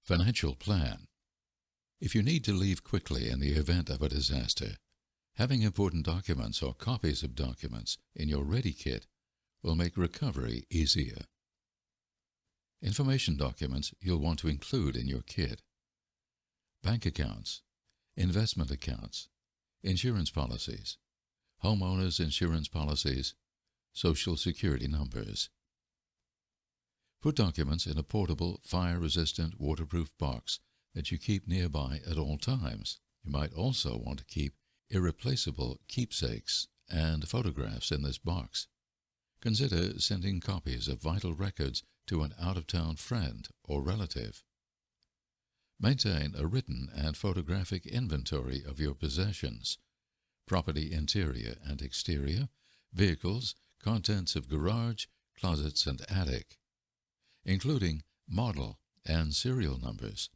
Financial plan. If you need to leave quickly in the event of a disaster, having important documents or copies of documents in your ready kit will make recovery easier. Information documents you'll want to include in your kit: bank accounts, investment accounts, insurance policies, homeowners insurance policies, social security numbers. Put documents in a portable, fire-resistant, waterproof box that you keep nearby at all times. You might also want to keep irreplaceable keepsakes and photographs in this box. Consider sending copies of vital records to an out-of-town friend or relative. Maintain a written and photographic inventory of your possessions: property interior and exterior, vehicles, contents of garage, closets, and attic, including model and serial numbers,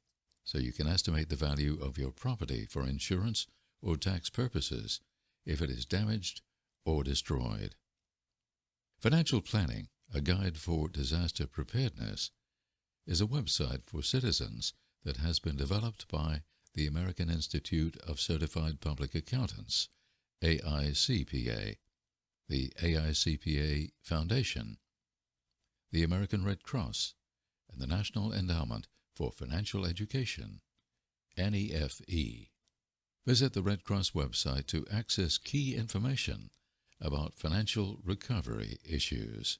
so you can estimate the value of your property for insurance or tax purposes if it is damaged or destroyed. Financial Planning, a guide for disaster preparedness, is a website for citizens that has been developed by the American Institute of Certified Public Accountants, AICPA, the AICPA Foundation, the American Red Cross, and the National Endowment for Financial Education, NEFE. Visit the Red Cross website to access key information about financial recovery issues.